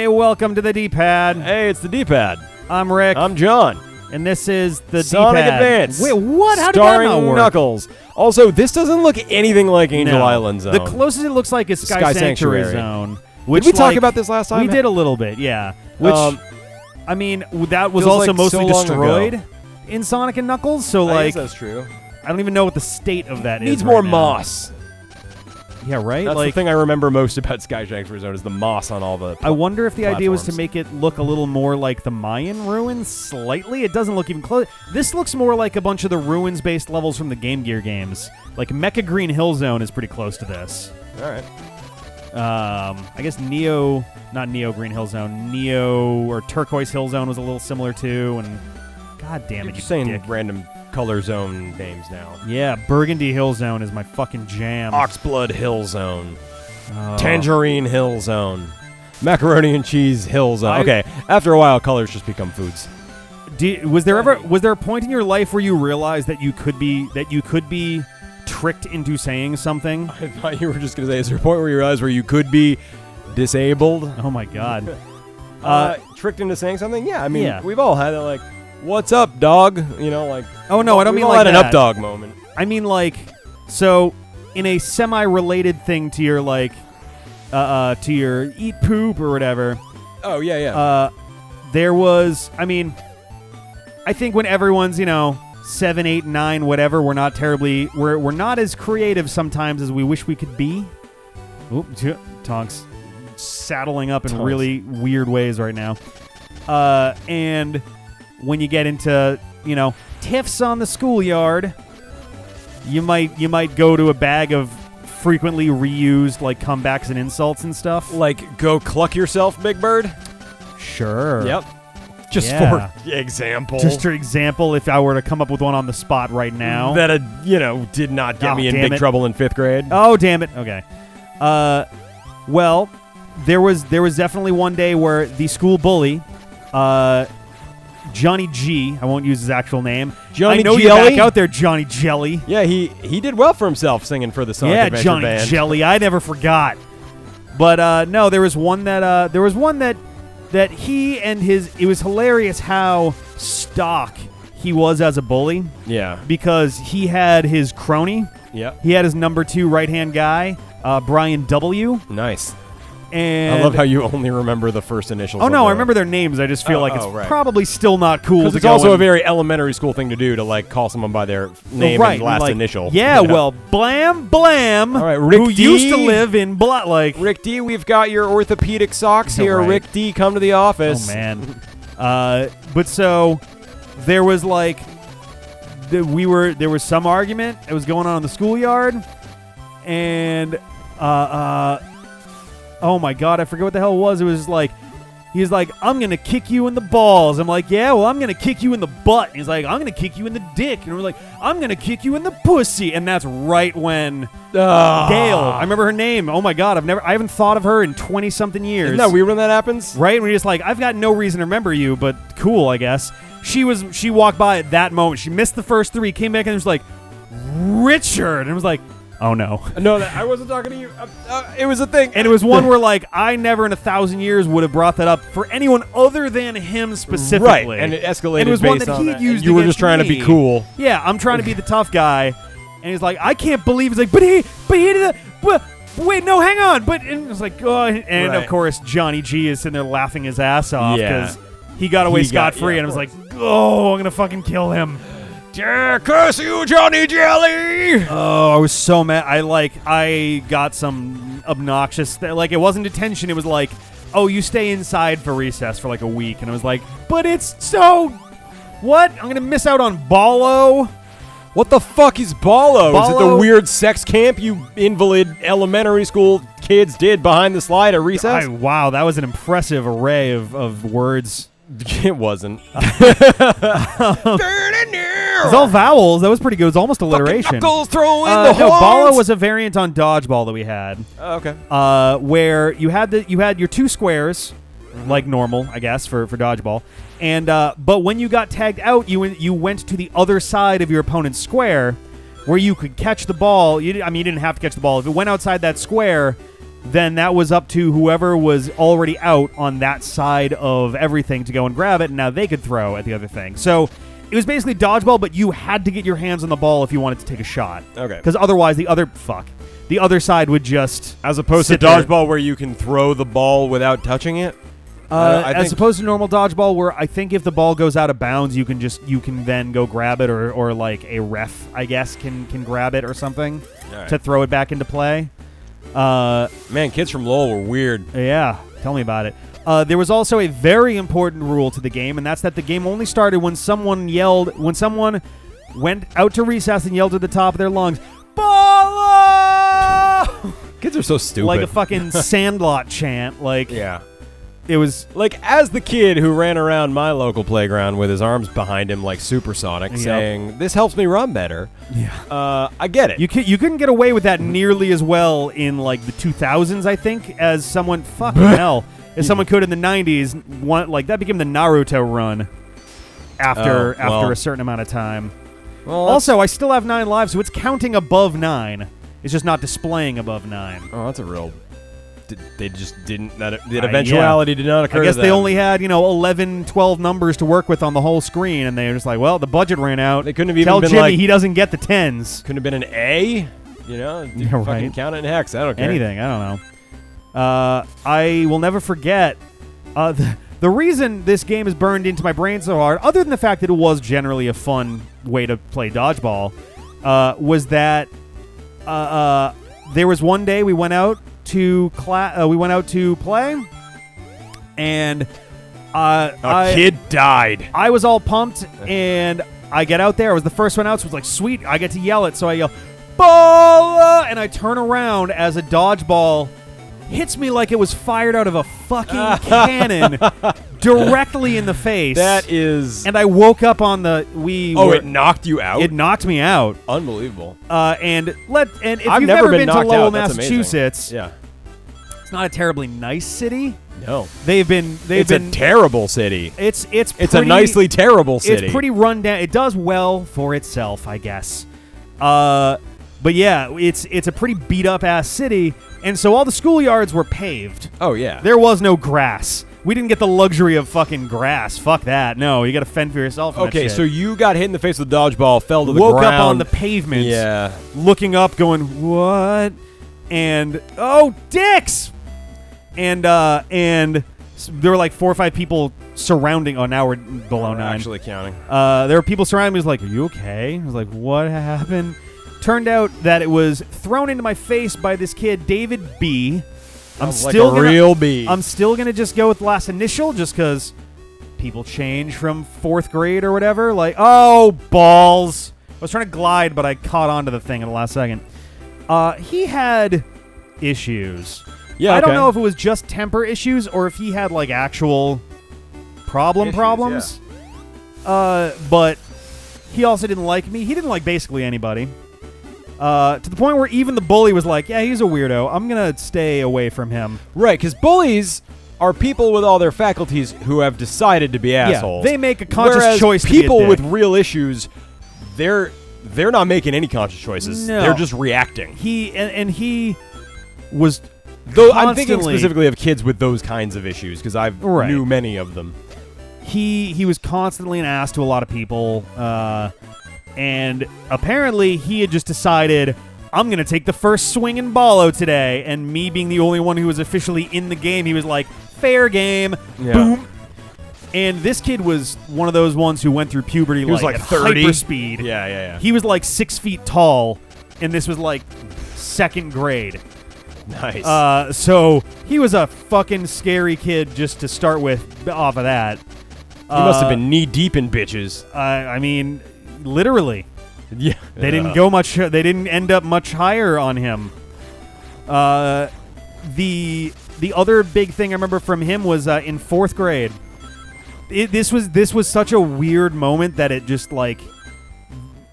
Welcome to the D-Pad. Hey, it's the D-Pad. I'm Rick. I'm John. And this is the Sonic D-Pad. Advance. Wait, what? How did Starring that not work? Knuckles. Also, this doesn't look anything like Angel Island Zone. The closest it looks like is Sky Sanctuary Zone. Which, did we talk about this last time? We did a little bit, yeah. Which, I mean, that was also like mostly so destroyed in Sonic and Knuckles. So, I guess that's true. I don't even know what the state of that is. Needs more now. moss. Yeah, right? That's the thing I remember most about Sky Sanctuary Zone is the moss on all the I wonder if the idea was to platforms. make it look a little more like the Mayan ruins, slightly. It doesn't look even close. This looks more like a bunch of the ruins-based levels from the Game Gear games. Like Mecha Green Hill Zone is pretty close to this. All right. I guess not Neo Green Hill Zone, Neo or Turquoise Hill Zone was a little similar too. And God damn it, You're saying dick. random color zone names now. Yeah, Burgundy Hill Zone is my fucking jam. Oxblood Hill Zone. Oh. Tangerine Hill Zone. Macaroni and Cheese Hill Zone. Okay, after a while, colors just become foods. Was there a point in your life where you realized that you could be tricked into saying something? I thought you were just going to say, is there a point where you realize where you could be disabled? Oh my God. Tricked into saying something? Yeah, I mean, yeah. we've all had that, like, what's up, dog? You know, like... Oh, no, I don't mean we've all like had that. an up dog moment. I mean, like, so in a semi-related thing to your, like, to your eat poop or whatever. Oh, yeah. There was, I mean, I think when everyone's, 7, 8, 9, whatever, we're not as creative sometimes as we wish we could be. Oop, Tonks saddling up in really weird ways right now. And when you get into, tiffs on the schoolyard, you might go to a bag of frequently reused like comebacks and insults and stuff. Like, go cluck yourself, Big Bird? Sure. Yep. Just Yeah. for example. Just for example, if I were to come up with one on the spot right now. That, did not get me in big trouble in 5th grade. Oh, damn it. Okay. Well, there was definitely one day where the school bully, Johnny G, I won't use his actual name. Johnny I know Jelly? you're back out there, Johnny Jelly. Yeah, he did well for himself singing for the Sonic Adventure Johnny Band. Jelly. I never forgot. But no, there was one that he and it was hilarious how stock he was as a bully. Yeah. Because he had his crony. Yep. He had his number 2 right-hand guy, Brian W. Nice. And I love how you only remember the first initials. Oh, no, I remember their names. I just feel like it's right. probably still not cool to Because it's go also and, a very elementary school thing to do to, like, call someone by their name and last initial. Yeah, well, Blam Blam, all right, Rick who D, used to live in Rick D, we've got your orthopedic socks here. Right. Rick D, come to the office. Oh, man. But so there was, like, there was some argument that was going on in the schoolyard, and, oh my God, I forget what the hell it was. It was like, he's like, I'm going to kick you in the balls. I'm like, yeah, well, I'm going to kick you in the butt. And he's like, I'm going to kick you in the dick. And we're like, I'm going to kick you in the pussy. And that's right when Gail, I remember her name. Oh my God, I haven't thought of her in 20-something years. Isn't that weird when that happens? Right? When you're just like, I've got no reason to remember you, but cool, I guess. She walked by at that moment. She missed the first 3, came back and was like, Richard. And it was like, oh no. No, I wasn't talking to you. It was a thing. And it was one where, like, I never in 1,000 years would have brought that up for anyone other than him specifically. Right, and it escalated. And it was based one that on he that. had used. And you were just trying me. to be cool. Yeah, I'm trying to be the tough guy, and he's like, I can't believe. He's like, but he did that. Wait, no, hang on. And it's like, oh, and right. Of course Johnny G is sitting there laughing his ass off because he got away scot-free, and I was like, oh, I'm gonna fucking kill him. Yeah, curse you, Johnny Jelly! Oh, I was so mad. I got some obnoxious... Like, it wasn't detention. It was like, oh, you stay inside for recess for like a week. And I was like, but it's so... What? I'm going to miss out on Ballo? What the fuck is Ballo? Is it the Ballo? weird sex camp you invalid elementary school kids did behind the slide at recess? Wow, that was an impressive array of words. It wasn't. It's all vowels. That was pretty good. It was almost alliteration. Knuckles, throw in No, the horns. Bala was a variant on dodgeball that we had. Oh, okay. Where you had your two squares, like normal, I guess, for dodgeball. And but when you got tagged out, you went to the other side of your opponent's square, where you could catch the ball. You didn't have to catch the ball. If it went outside that square, then that was up to whoever was already out on that side of everything to go and grab it, and now they could throw at the other thing. So it was basically dodgeball, but you had to get your hands on the ball if you wanted to take a shot. Okay. Because otherwise, the other side would just as opposed to dodgeball where you can throw the ball without touching it. As opposed to normal dodgeball, where I think if the ball goes out of bounds, you can then go grab it, or like a ref, I guess, can grab it or something to throw it back into play. Man, kids from Lowell were weird. Yeah, tell me about it. There was also a very important rule to the game, and that's that the game only started when someone went out to recess and yelled at the top of their lungs, "Bala!" Kids are so stupid. Like a fucking Sandlot chant. Like, yeah. It was like, as the kid who ran around my local playground with his arms behind him like Supersonic, saying, "This helps me run better." Yeah, I get it. You couldn't get away with that nearly as well in like the 2000s, I think, as someone as someone could in the 90s. Like that became the Naruto run after a certain amount of time. Well, also, I still have 9 lives, so it's counting above 9. It's just not displaying above 9. Oh, that's a real. They just didn't. That eventuality did not occur. I guess to they them. only had 11, 12 numbers to work with on the whole screen, and they were just like, well, the budget ran out. They couldn't have even Tell been Jimmy like, he doesn't get the 10s. Couldn't have been an A. Fucking count it in hex. I don't care. Anything. I don't know. I will never forget the reason this game is burned into my brain so hard, other than the fact that it was generally a fun way to play dodgeball, was that there was one day we went out to play, and a kid died. I was all pumped, and I get out there. I was the first one out, so it was like, sweet, I get to yell it. So I yell, "Ball!" And I turn around as a dodgeball hits me like it was fired out of a fucking cannon directly in the face. That is... And I woke up on the... it knocked you out? It knocked me out. Unbelievable. And if I've you've never never been to knocked Lowell, out. That's Massachusetts, yeah, it's not a terribly nice city. No. It's a terrible city. It's a nicely terrible city. It's pretty run down. It does well for itself, I guess. But yeah, it's a pretty beat up ass city, and so all the schoolyards were paved. Oh yeah. There was no grass. We didn't get the luxury of fucking grass. Fuck that. No, you got to fend for yourself. Okay, so you got hit in the face with a dodgeball, fell to the ground. Woke ground. up on the pavement. Yeah. Looking up, going, what? And dicks. And there were like 4 or 5 people surrounding. Oh, now we're below 9. Actually counting. There were people surrounding me. I was like, "Are you okay?" I was like, "What happened?" Turned out that it was thrown into my face by this kid, David B. I'm real B. I'm still gonna just go with the last initial, just because people change from 4th grade or whatever. Like, oh, balls! I was trying to glide, but I caught onto the thing at the last second. He had issues. Yeah, I don't know if it was just temper issues or if he had like actual problems. Yeah. But he also didn't like me. He didn't like basically anybody. To the point where even the bully was like, yeah, he's a weirdo. I'm going to stay away from him. Right, because bullies are people with all their faculties who have decided to be assholes. They make a conscious choice to people be a dick. with real issues, they're not making any conscious choices. No. They're just reacting. He was... Though I'm thinking specifically of kids with those kinds of issues, because I've knew many of them. He was constantly an ass to a lot of people, and apparently he had just decided, I'm going to take the first swing in Ballo today, and me being the only one who was officially in the game, he was like, fair game, boom. And this kid was one of those ones who went through puberty like at 30. hyper speed. Yeah. He was like 6 feet tall, and this was like 2nd grade. Nice. So he was a fucking scary kid just to start with off of that. He must have been knee deep in bitches. I mean, literally. Yeah. They didn't go much. They didn't end up much higher on him. The other big thing I remember from him was in 4th grade. This was such a weird moment that it just like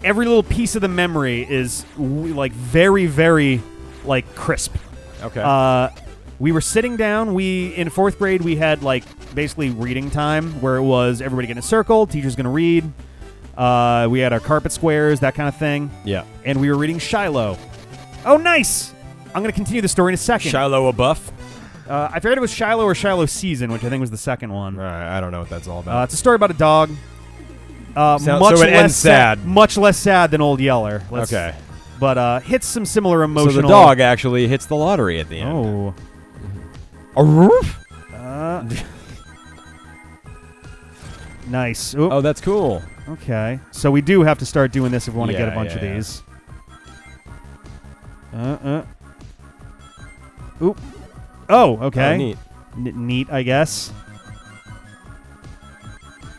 every little piece of the memory is like very, very like crisp. Okay. We were sitting down. In 4th grade, we had like basically reading time where it was everybody get in a circle, teacher's going to read. We had our carpet squares, that kind of thing. Yeah. And we were reading Shiloh. Oh, nice! I'm going to continue the story in a second. Shiloh a buff? I forget it was Shiloh or Shiloh Season, which I think was the second one. I don't know what that's all about. It's a story about a dog. So it ends sad. Much less sad than Old Yeller. Okay. But hits some similar emotional... So the dog actually hits the lottery at the end. Oh. A roof? Nice. Oop. Oh, that's cool. Okay. So we do have to start doing this if we want to get a bunch of these. Oop. Oh, okay. Oh, neat. Neat, I guess.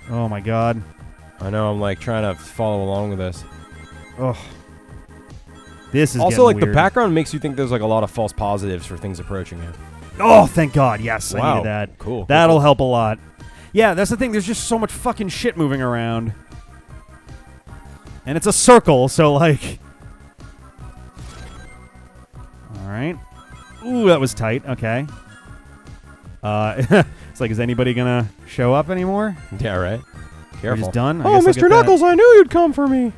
Oh, my God. I know, I'm like trying to follow along with this. Oh. This is also like weird. the background makes you think there's like a lot of false positives for things approaching you. Oh, thank God. Yes, Wow. I needed that. Cool. That'll help a lot. Yeah, that's the thing. There's just so much fucking shit moving around. And it's a circle, so like... All right. Ooh, that was tight. Okay. It's like, is anybody going to show up anymore? Yeah, right. We're Careful. just done? Oh, Mr. Knuckles, I knew you'd come for me.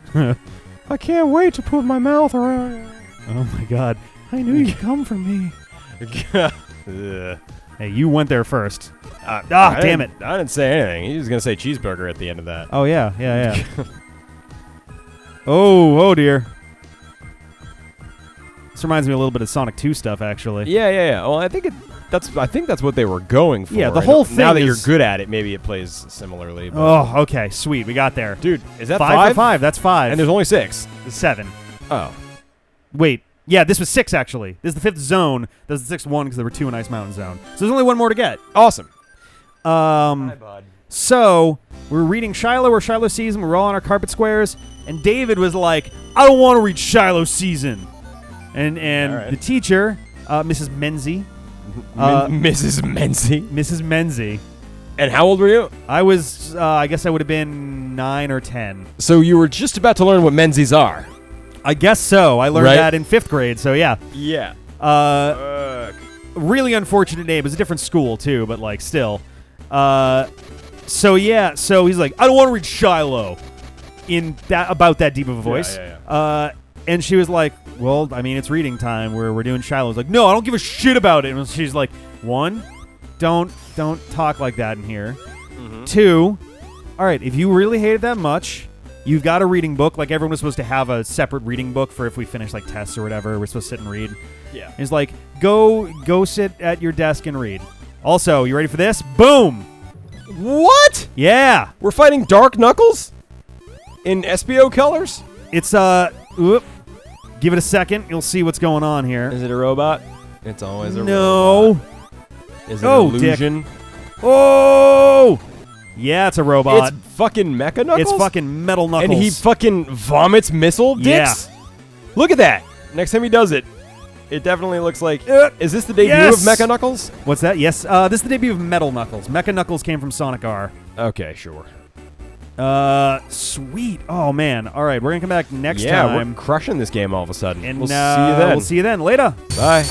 I can't wait to put my mouth around you. Oh, my God. I knew you'd come for me. Hey, you went there first. Damn it. I didn't say anything. He was going to say cheeseburger at the end of that. Oh, yeah. Yeah, yeah. Oh, dear. This reminds me a little bit of Sonic 2 stuff, actually. Yeah. Well, I think that's what they were going for. Yeah, the whole thing now that is- you're good at it, maybe it plays similarly. But Oh, okay. Sweet. We got there. dude, is that 5 for 5. That's 5. And there's only 6. 7. Oh. Wait. Yeah, this was 6, actually. This is the 5th zone. This is the 6th one because there were 2 in Ice Mountain Zone. So there's only one more to get. Awesome. Hi, bud. So we're reading Shiloh or Shiloh Season. We're all on our carpet squares. And David was like, I don't want to read Shiloh Season. And All right. the teacher, Mrs. Menzie. Mrs. Menzie. Mrs. Menzie. And how old were you? I was, I guess I would have been 9 or 10. So you were just about to learn what Menzies are. I guess so. I learned that in 5th grade, so yeah. Yeah. Really unfortunate name. It was a different school, too, but, like, still. So he's like, I don't want to read Shiloh in about that deep of a voice. Yeah. And she was like, well, I mean, it's reading time. We're doing Shiloh. I was like, no, I don't give a shit about it. And she's like, 1, don't talk like that in here. Mm-hmm. 2, all right, if you really hate it that much, you've got a reading book. Like, everyone was supposed to have a separate reading book for if we finish, like, tests or whatever. We're supposed to sit and read. Yeah. And it's like, go sit at your desk and read. Also, you ready for this? Boom! What? Yeah! We're fighting Dark Knuckles? In SBO colors? It's, give it a second. You'll see what's going on here. Is it a robot? It's always a robot. No. Is it Oh, an illusion? Oh! Yeah, it's a robot. It's fucking Mecha Knuckles? It's fucking Metal Knuckles. And he fucking vomits missile dicks? Yeah. Look at that. Next time he does it, it definitely looks like... is this the debut Yes! of Mecha Knuckles? What's that? Yes. This is the debut of Metal Knuckles. Mecha Knuckles came from Sonic R. Okay, sure. Sweet. Oh, man. All right, we're going to come back next Yeah, time. we're crushing this game all of a sudden. And we'll see you then. We'll see you then. Later. Bye.